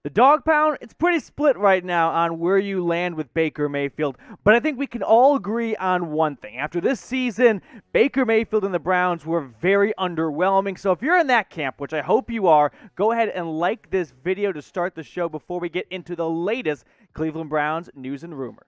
The Dawg Pound, it's pretty split right now on where you land with Baker Mayfield, but I think we can all agree on one thing. After this season, Baker Mayfield and the Browns were very underwhelming. So if you're in that camp, which I hope you are, go ahead and like this video to start the show before we get into the latest Cleveland Browns news and rumors.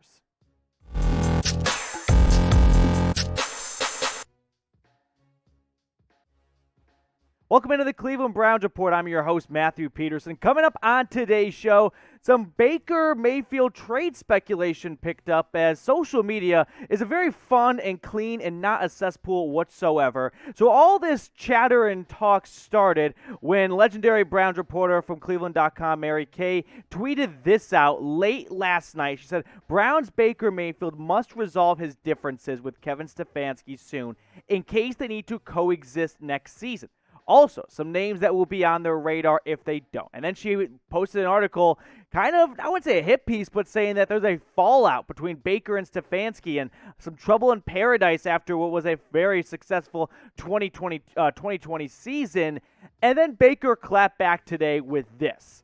Welcome into the Cleveland Browns Report. I'm your host, Matthew Peterson. Coming up on today's show, some Baker Mayfield trade speculation picked up as social media is a very fun and clean and not a cesspool whatsoever. So all this chatter and talk started when legendary Browns reporter from Cleveland.com, Mary Kay, tweeted this out late last night. She said, Browns Baker Mayfield must resolve his differences with Kevin Stefanski soon in case they need to coexist next season. Also, some names that will be on their radar if they don't. And then she posted an article, kind of, I wouldn't say a hit piece, but saying that there's a fallout between Baker and Stefanski and some trouble in paradise after what was a very successful 2020 season. And then Baker clapped back today with this.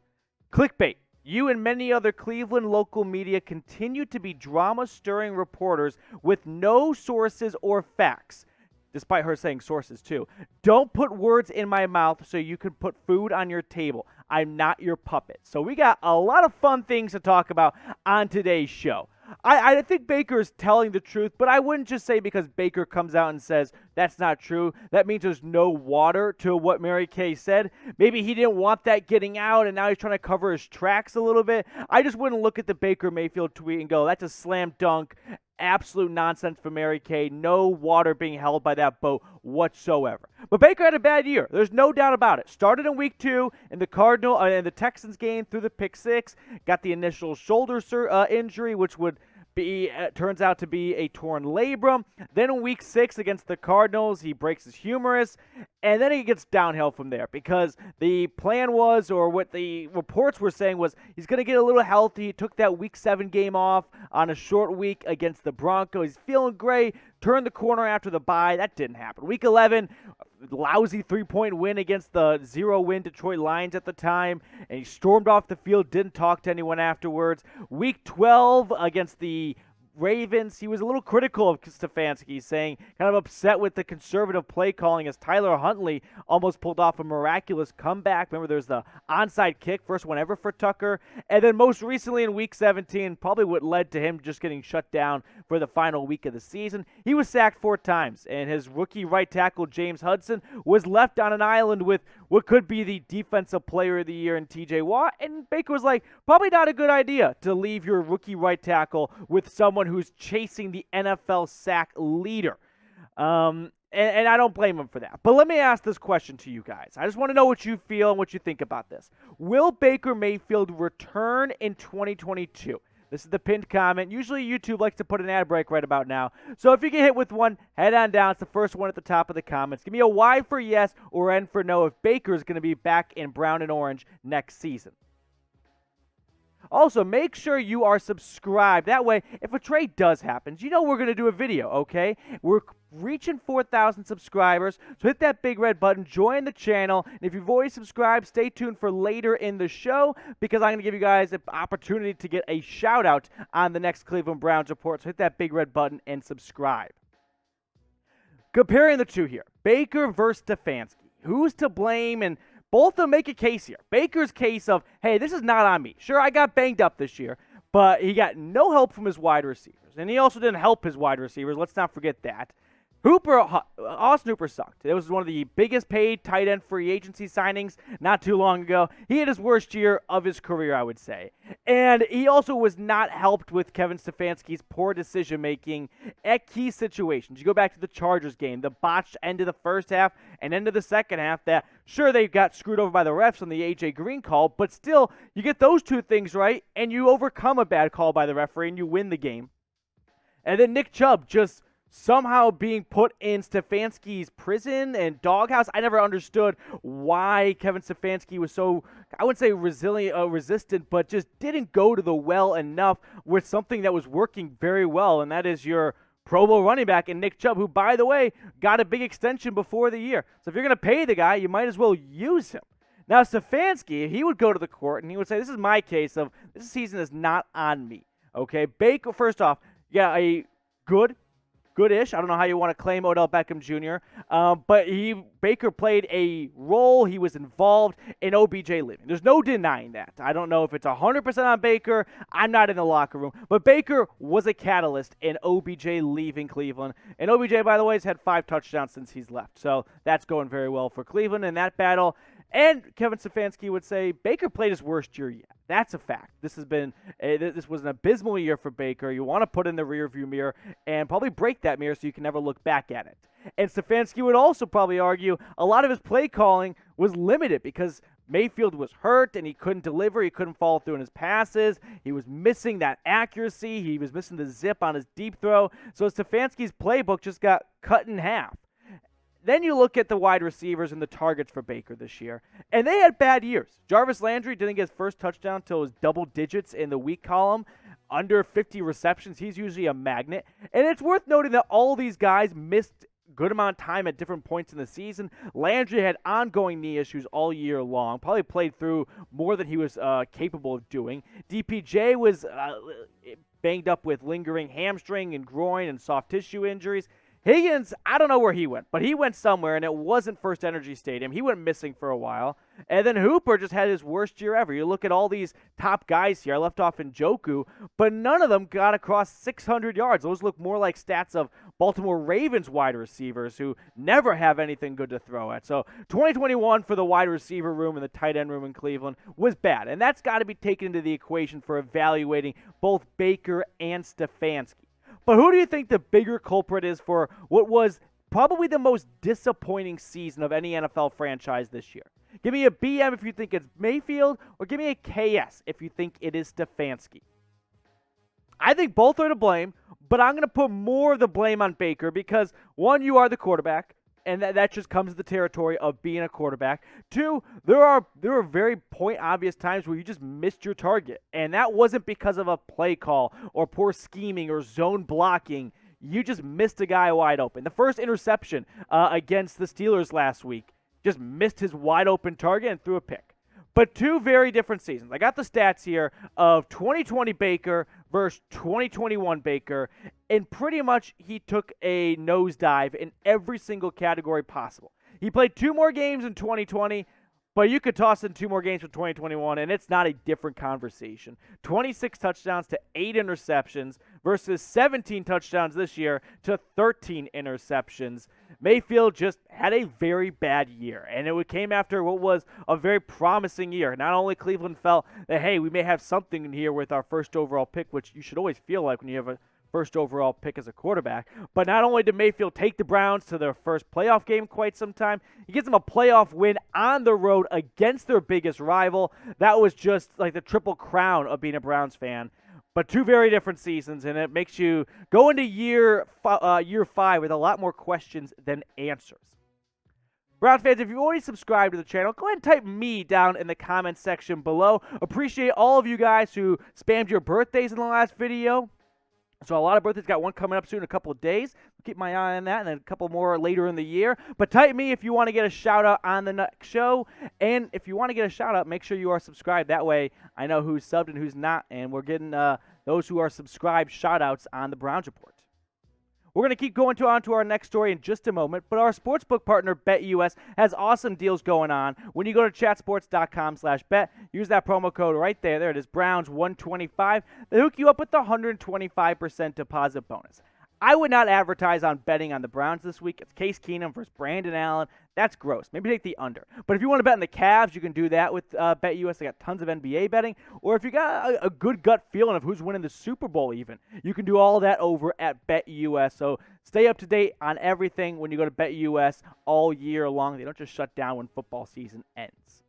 Clickbait. You and many other Cleveland local media continue to be drama-stirring reporters with no sources or facts. Despite her saying sources too. Don't put words in my mouth so you can put food on your table. I'm not your puppet. So we got a lot of fun things to talk about on today's show. I think Baker is telling the truth, but I wouldn't just say because Baker comes out and says that's not true, that means there's no water to what Mary Kay said. Maybe he didn't want that getting out, and now he's trying to cover his tracks a little bit. I just wouldn't look at the Baker Mayfield tweet and go, that's a slam dunk. Absolute nonsense for Mary Kay. No water being held by that boat whatsoever. But Baker had a bad year. There's no doubt about it. Started in week 2 in the Texans game through the pick 6. Got the initial shoulder injury, which would be turns out to be a torn labrum. Then in week 6 against the Cardinals, he breaks his humerus. And then he gets downhill from there because the plan was, or what the reports were saying was, he's going to get a little healthy. He took that week 7 game off on a short week against the Broncos. He's feeling great. Turned the corner after the bye. That didn't happen. Week 11, lousy 3-point win against the 0-win Detroit Lions at the time. And he stormed off the field, didn't talk to anyone afterwards. Week 12 against the Ravens, he was a little critical of Stefanski, saying kind of upset with the conservative play calling as Tyler Huntley almost pulled off a miraculous comeback. Remember, there's the onside kick, first one ever for Tucker. And then most recently in Week 17, probably what led to him just getting shut down for the final week of the season. He was sacked 4 times, and his rookie right tackle, James Hudson, was left on an island with what could be the defensive player of the year in TJ Watt. And Baker was like, probably not a good idea to leave your rookie right tackle with someone who's chasing the NFL sack leader. And I don't blame him for that. But let me ask this question to you guys. I just want to know what you feel and what you think about this. Will Baker Mayfield return in 2022? This is the pinned comment. Usually YouTube likes to put an ad break right about now. So if you get hit with one, head on down. It's the first one at the top of the comments. Give me a Y for yes or N for no if Baker is going to be back in brown and orange next season. Also, make sure you are subscribed. That way, if a trade does happen, you know we're going to do a video, okay? We're reaching 4,000 subscribers, so hit that big red button, join the channel, and if you've already subscribed, stay tuned for later in the show because I'm going to give you guys an opportunity to get a shout-out on the next Cleveland Browns Report, so hit that big red button and subscribe. Comparing the two here, Baker versus Stefanski. Who's to blame? And both of them make a case here. Baker's case of, hey, this is not on me. Sure, I got banged up this year, but he got no help from his wide receivers. And he also didn't help his wide receivers. Let's not forget that. Austin Hooper sucked. It was one of the biggest paid tight end free agency signings not too long ago. He had his worst year of his career, I would say. And he also was not helped with Kevin Stefanski's poor decision-making at key situations. You go back to the Chargers game, the botched end of the first half and end of the second half that, sure, they got screwed over by the refs on the A.J. Green call, but still, you get those two things right, and you overcome a bad call by the referee, and you win the game. And then Nick Chubb just somehow being put in Stefanski's prison and doghouse. I never understood why Kevin Stefanski was so, I wouldn't say resistant, but just didn't go to the well enough with something that was working very well, and that is your Pro Bowl running back in Nick Chubb, who, by the way, got a big extension before the year. So if you're going to pay the guy, you might as well use him. Now, Stefanski, he would go to the court and he would say, this is my case of this season is not on me. Okay, Baker, first off, yeah, a goodish. I don't know how you want to claim Odell Beckham Jr., but Baker played a role. He was involved in OBJ leaving. There's no denying that. I don't know if it's 100% on Baker. I'm not in the locker room. But Baker was a catalyst in OBJ leaving Cleveland. And OBJ, by the way, has had 5 touchdowns since he's left. So that's going very well for Cleveland in that battle. And Kevin Stefanski would say Baker played his worst year yet. That's a fact. This was an abysmal year for Baker. You want to put in the rearview mirror and probably break that mirror so you can never look back at it. And Stefanski would also probably argue a lot of his play calling was limited because Mayfield was hurt and he couldn't deliver. He couldn't follow through in his passes. He was missing that accuracy. He was missing the zip on his deep throw. So Stefanski's playbook just got cut in half. Then you look at the wide receivers and the targets for Baker this year, and they had bad years. Jarvis Landry didn't get his first touchdown until it was double digits in the week column. Under 50 receptions, he's usually a magnet. And it's worth noting that all these guys missed good amount of time at different points in the season. Landry had ongoing knee issues all year long, probably played through more than he was capable of doing. DPJ was banged up with lingering hamstring and groin and soft tissue injuries. Higgins, I don't know where he went, but he went somewhere, and it wasn't First Energy Stadium. He went missing for a while. And then Hooper just had his worst year ever. You look at all these top guys here. I left off Njoku, but none of them got across 600 yards. Those look more like stats of Baltimore Ravens wide receivers who never have anything good to throw at. So 2021 for the wide receiver room and the tight end room in Cleveland was bad, and that's got to be taken into the equation for evaluating both Baker and Stefanski. But who do you think the bigger culprit is for what was probably the most disappointing season of any NFL franchise this year? Give me a BM if you think it's Mayfield, or give me a KS if you think it is Stefanski. I think both are to blame, but I'm going to put more of the blame on Baker because, one, you are the quarterback, and that just comes to the territory of being a quarterback. 2, there are very point-obvious times where you just missed your target, and that wasn't because of a play call or poor scheming or zone blocking. You just missed a guy wide open. The first interception against the Steelers last week, just missed his wide-open target and threw a pick. But 2 very different seasons. I got the stats here of 2020 Baker versus 2021 Baker, and pretty much he took a nosedive in every single category possible. He played 2 more games in 2020, but you could toss in 2 more games for 2021, and it's not a different conversation. 26 touchdowns to 8 interceptions versus 17 touchdowns this year to 13 interceptions. Mayfield just had a very bad year, and it came after what was a very promising year. Not only Cleveland felt that, hey, we may have something in here with our first overall pick, which you should always feel like when you have a first overall pick as a quarterback, but not only did Mayfield take the Browns to their first playoff game quite some time, he gets them a playoff win on the road against their biggest rival. That was just like the triple crown of being a Browns fan. But 2 very different seasons, and it makes you go into year 5 with a lot more questions than answers. Browns fans, if you've already subscribed to the channel, go ahead and type me down in the comments section below. Appreciate all of you guys who spammed your birthdays in the last video. So a lot of birthdays, got one coming up soon in a couple of days. Keep my eye on that, and then a couple more later in the year. But type me if you want to get a shout-out on the next show. And if you want to get a shout-out, make sure you are subscribed. That way I know who's subbed and who's not. And we're getting those who are subscribed shout-outs on the Browns Report. We're going to keep going on to our next story in just a moment, but our sportsbook partner, BETUS, has awesome deals going on. When you go to chatsports.com/bet, use that promo code right there. There it is, Browns125. They hook you up with the 125% deposit bonus. I would not advertise on betting on the Browns this week. It's Case Keenum versus Brandon Allen. That's gross. Maybe take the under. But if you want to bet on the Cavs, you can do that with BETUS. They got tons of NBA betting. Or if you got a good gut feeling of who's winning the Super Bowl even, you can do all that over at BETUS. So stay up to date on everything when you go to BETUS all year long. They don't just shut down when football season ends.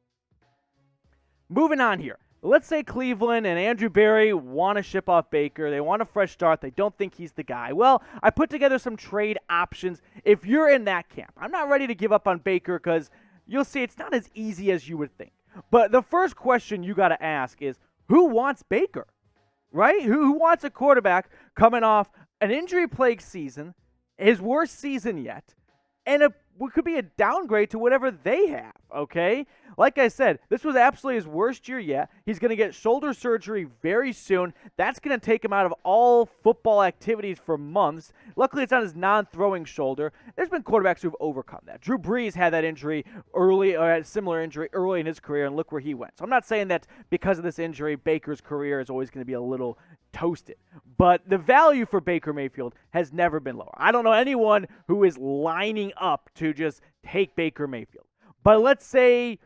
Moving on here. Let's say Cleveland and Andrew Berry want to ship off Baker. They want a fresh start. They don't think he's the guy. Well, I put together some trade options if you're in that camp. I'm not ready to give up on Baker because you'll see it's not as easy as you would think. But the first question you got to ask is, who wants Baker? Right? Who wants a quarterback coming off an injury-plagued season, his worst season yet, and a could be a downgrade to whatever they have, okay? Like I said, this was absolutely his worst year yet. He's going to get shoulder surgery very soon. That's going to take him out of all football activities for months. Luckily, it's on his non-throwing shoulder. There's been quarterbacks who've overcome that. Drew Brees had that injury early, or had a similar injury early in his career, and look where he went. So I'm not saying that because of this injury, Baker's career is always going to be a little toasted. But the value for Baker Mayfield has never been lower. I don't know anyone who is lining up to just take Baker Mayfield. But let's say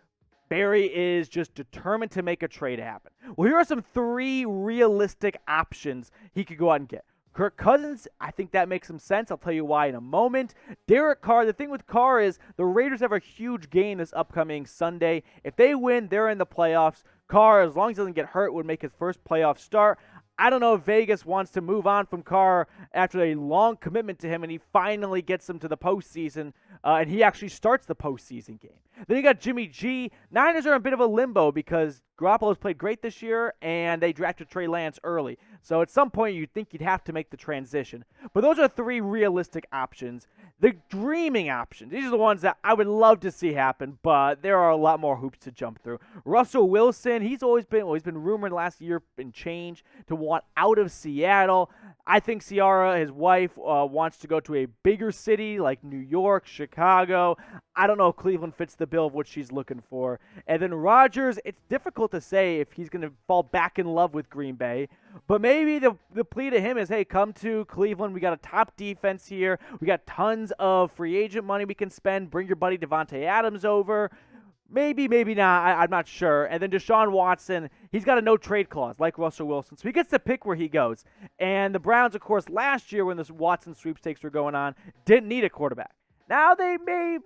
Barry is just determined to make a trade happen. Well, here are some 3 realistic options he could go out and get. Kirk Cousins, I think that makes some sense. I'll tell you why in a moment. Derek Carr, the thing with Carr is the Raiders have a huge game this upcoming Sunday. If they win, they're in the playoffs. Carr, as long as he doesn't get hurt, would make his first playoff start. I don't know if Vegas wants to move on from Carr after a long commitment to him, and he finally gets him to the postseason, and he actually starts the postseason game. Then you got Jimmy G. Niners are in a bit of a limbo because Garoppolo's played great this year, and they drafted Trey Lance early. So at some point, you'd think you'd have to make the transition. But those are 3 realistic options. The dreaming options, these are the ones that I would love to see happen, but there are a lot more hoops to jump through. Russell Wilson, he's been rumored last year and change to want out of Seattle. I think Ciara, his wife, wants to go to a bigger city like New York, Chicago. I don't know if Cleveland fits the bill of what she's looking for. And then Rodgers, it's difficult to say if he's going to fall back in love with Green Bay. But maybe the plea to him is, hey, come to Cleveland. We got a top defense here. We got tons of free agent money we can spend. Bring your buddy Devontae Adams over. Maybe, maybe not. I'm not sure. And then Deshaun Watson, he's got a no-trade clause like Russell Wilson, so he gets to pick where he goes. And the Browns, of course, last year when this Watson sweepstakes were going on, didn't need a quarterback. Now they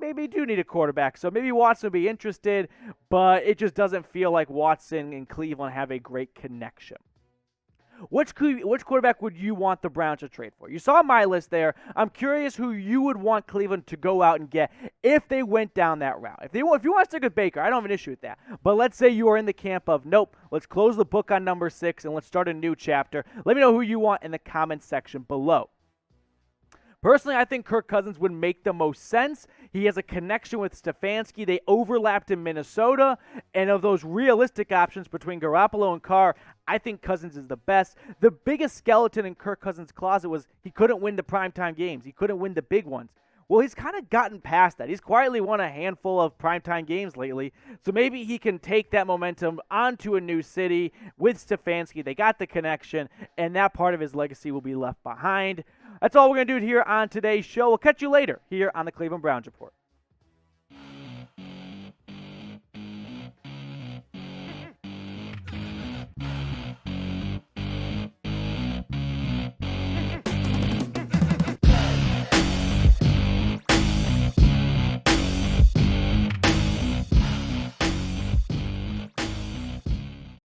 maybe do need a quarterback, so maybe Watson will be interested, but it just doesn't feel like Watson and Cleveland have a great connection. Which quarterback would you want the Browns to trade for? You saw my list there. I'm curious who you would want Cleveland to go out and get if they went down that route. If you want to stick with Baker, I don't have an issue with that. But let's say you are in the camp of, nope, let's close the book on number 6 and let's start a new chapter. Let me know who you want in the comments section below. Personally, I think Kirk Cousins would make the most sense. He has a connection with Stefanski. They overlapped in Minnesota. And of those realistic options between Garoppolo and Carr, I think Cousins is the best. The biggest skeleton in Kirk Cousins' closet was he couldn't win the primetime games. He couldn't win the big ones. Well, he's kind of gotten past that. He's quietly won a handful of primetime games lately. So maybe he can take that momentum onto a new city with Stefanski. They got the connection, and that part of his legacy will be left behind. That's all we're going to do here on today's show. We'll catch you later here on the Cleveland Browns Report.